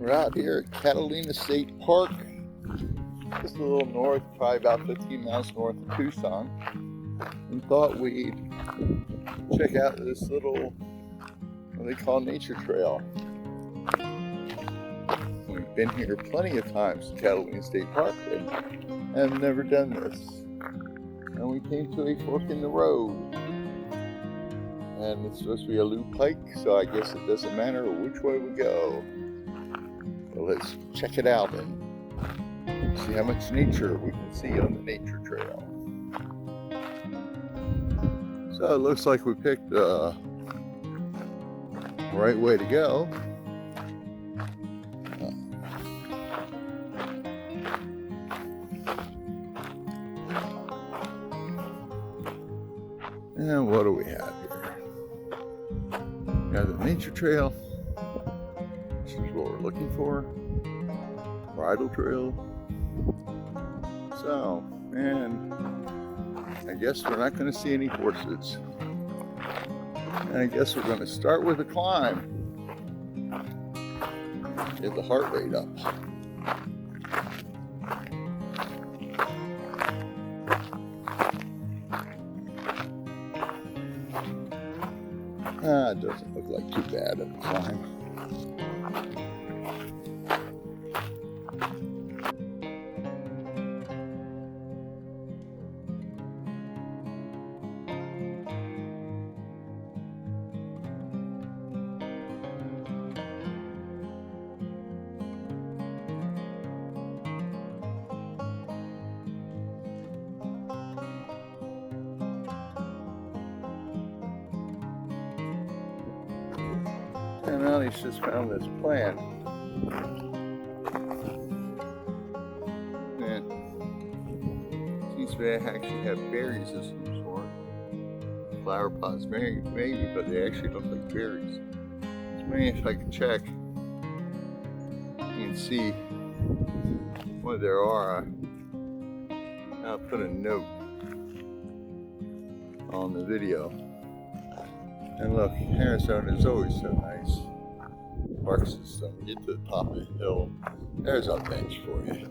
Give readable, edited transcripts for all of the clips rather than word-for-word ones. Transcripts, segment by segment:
We're out here at Catalina State Park, just a little north, probably about 15 miles north of Tucson. We thought we'd check out this little, what they call nature trail. We've been here plenty of times, Catalina State Park, and have never done this. And we came to a fork in the road. And it's supposed to be a loop hike, so I guess it doesn't matter which way we go. So let's check it out and see how much nature we can see on the nature trail. So it looks like we picked the right way to go. And what do we have here? We got the nature trail. This is what we're looking for. Bridle trail. So, and I guess we're not going to see any horses. And I guess we're going to start with a climb. Get the heart rate up. It doesn't look like too bad of a climb. And now he's just found this plant. And it seems to actually have berries of some sort. Flower pods, maybe, but they actually look like berries. So maybe if I can check, you can see what there are. I'll put a note on the video. And look, Arizona is always so nice. Park system, get to the top of the hill. There's our bench for you.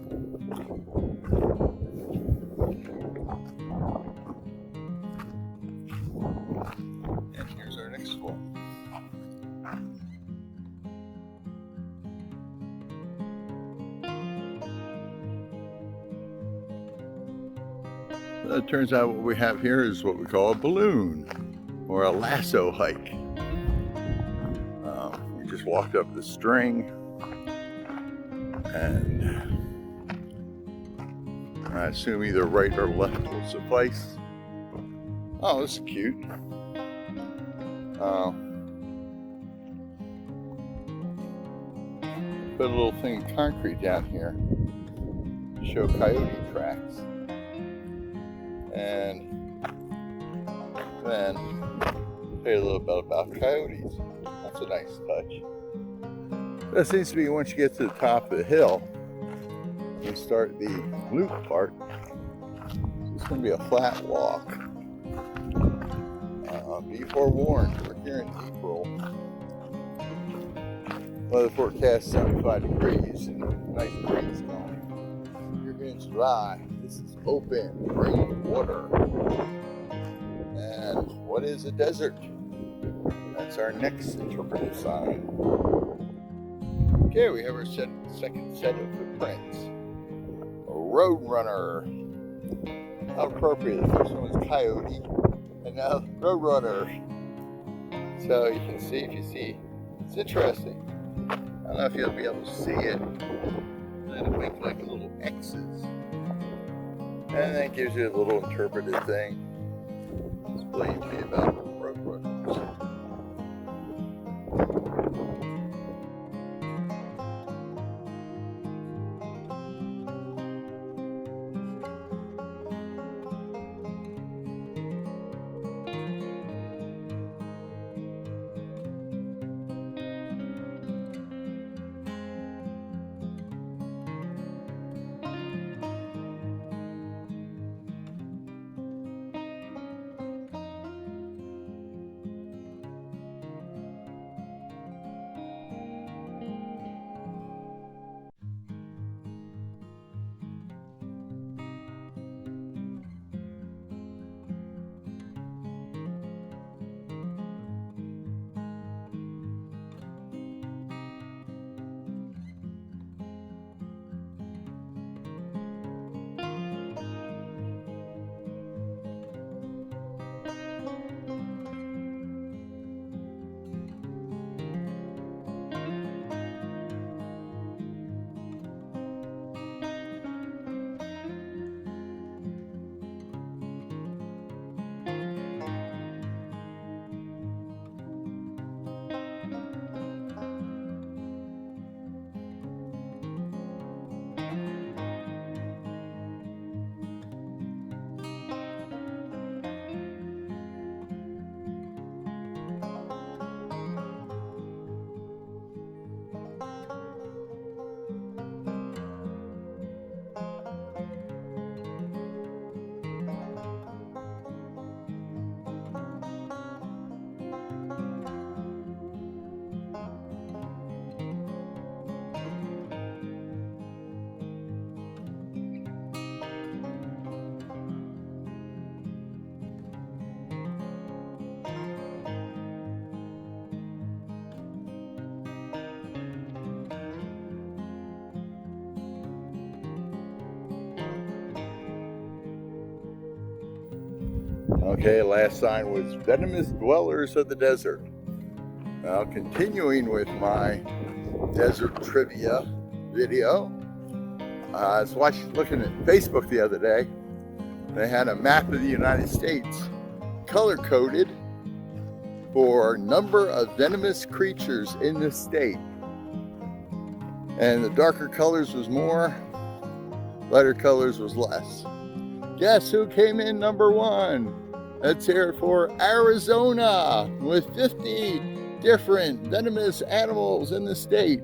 And here's our next one. So it turns out what we have here is what we call a balloon, or a lasso hike. We just walked up the string, and I assume either right or left will suffice. Oh, this is cute. Put a little thing of concrete down here to show coyote tracks. And then say a little bit about coyotes. That's a nice touch. That seems to be once you get to the top of the hill, you start the loop part. It's going to be a flat walk. Be forewarned, we're here in April. Weather forecast 75 degrees and nice breeze going. You're going to dry. This is open, rainwater. And what is a desert? That's our next interpretive sign. Okay, we have our second set of footprints. A road runner. How appropriate. The first one was coyote, and now road runner. So you can see, it's interesting. I don't know if you'll be able to see it. Then it makes like little X's. And then it gives you a little interpretive thing. Explain to me about road runners. Okay, last sign was venomous dwellers of the desert. Now, continuing with my desert trivia video, I was looking at Facebook the other day. They had a map of the United States color-coded for number of venomous creatures in the state. And the darker colors was more, lighter colors was less. Guess who came in number one? Let's hear it for Arizona with 50 different venomous animals in the state.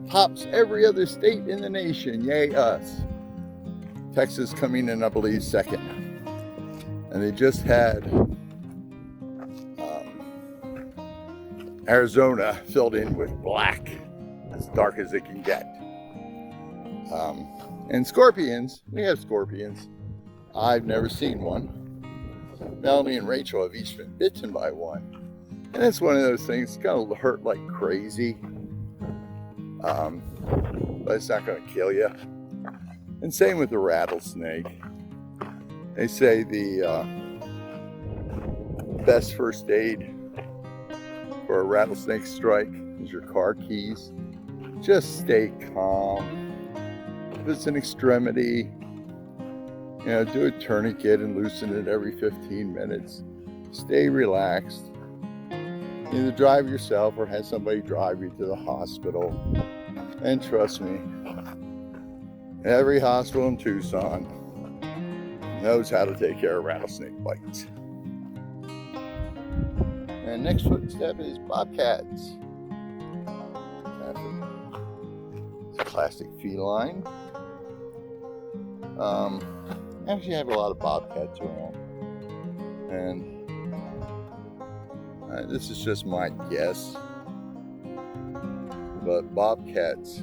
Tops every other state in the nation. Yay us. Texas coming in, I believe, second. And they just had Arizona filled in with black, as dark as it can get. And scorpions, we have scorpions. I've never seen one. Melanie and Rachel have each been bitten by one. And it's one of those things, it's gonna hurt like crazy. But it's not gonna kill you. And same with the rattlesnake. They say the best first aid for a rattlesnake strike is your car keys. Just stay calm. If it's an extremity, do a tourniquet and loosen it every 15 minutes. Stay relaxed. Either drive yourself or have somebody drive you to the hospital. And trust me, every hospital in Tucson knows how to take care of rattlesnake bites. And next footstep is bobcats. It's a classic feline. Actually, I have a lot of bobcats around. And this is just my guess. But bobcats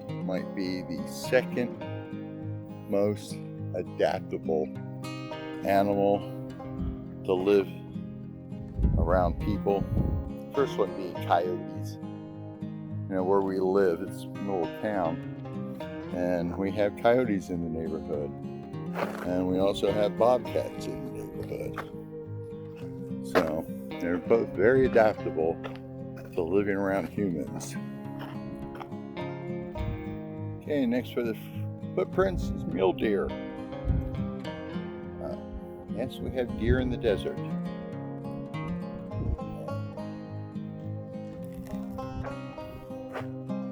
might be the second most adaptable animal to live around people. First one being coyotes. Where we live, it's middle of town. And we have coyotes in the neighborhood. And we also have bobcats in the neighborhood. So they're both very adaptable to living around humans. Okay, next for the footprints is mule deer. Yes, we have deer in the desert.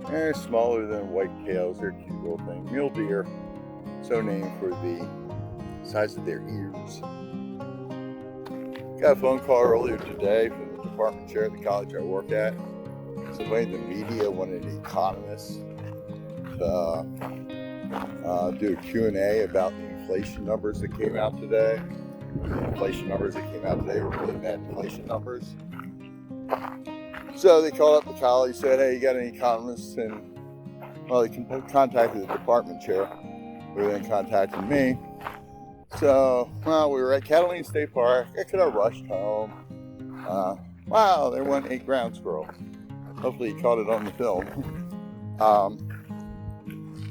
They're smaller than whitetails. They're a cute little thing. Mule deer, so named for the size of their ears. Got a phone call earlier today from the department chair at the college I work at. Somebody in the media wanted an economist to do a Q&A about the inflation numbers that came out today. The inflation numbers that came out today were really bad inflation numbers. So they called up the college, said, hey, you got any economists? And, well, they contacted the department chair, who then contacted me. So, well, we were at Catalina State Park. I could have rushed home. Wow, there went 8 ground squirrels. Hopefully you caught it on the film.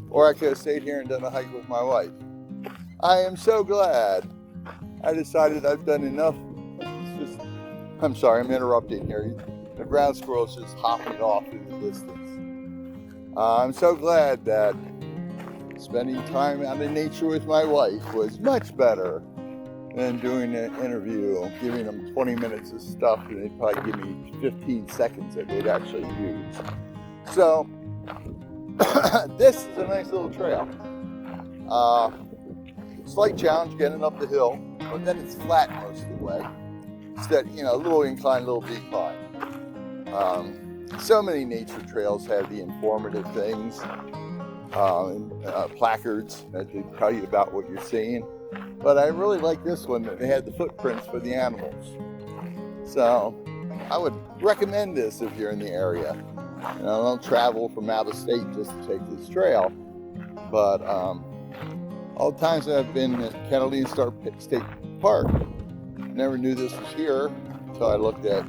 Or I could have stayed here and done a hike with my wife. I am so glad I decided I've done enough. I'm sorry, I'm interrupting here. The ground squirrel's just hopping off in the distance. I'm so glad that spending time out in nature with my wife was much better than doing an interview, giving them 20 minutes of stuff, and they'd probably give me 15 seconds that they'd actually use. So, this is a nice little trail. Slight challenge getting up the hill, but then it's flat most of the way. Instead, a little incline, little decline. So many nature trails have the informative things, placards that they tell you about what you're seeing. But I really like this one that they had the footprints for the animals. So I would recommend this if you're in the area. Don't travel from out of state just to take this trail. But all the times I've been at Catalina State Park, never knew this was here until I looked at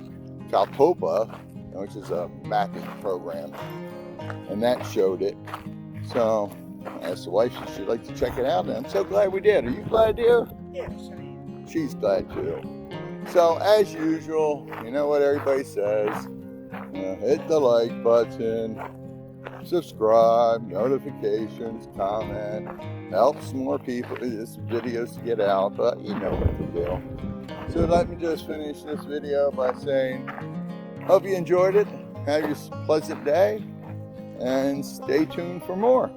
Calpopa, which is a mapping program, and that showed it. So I asked the wife if she'd like to check it out, and I'm so glad we did. Are you glad, dear? Yes, I am. she's glad too. So as usual, you know what everybody says, hit the like button, subscribe, notifications, comment, helps more people, this videos to get out, but you know what to do. So let me just finish this video by saying, hope you enjoyed it, have a pleasant day, and stay tuned for more.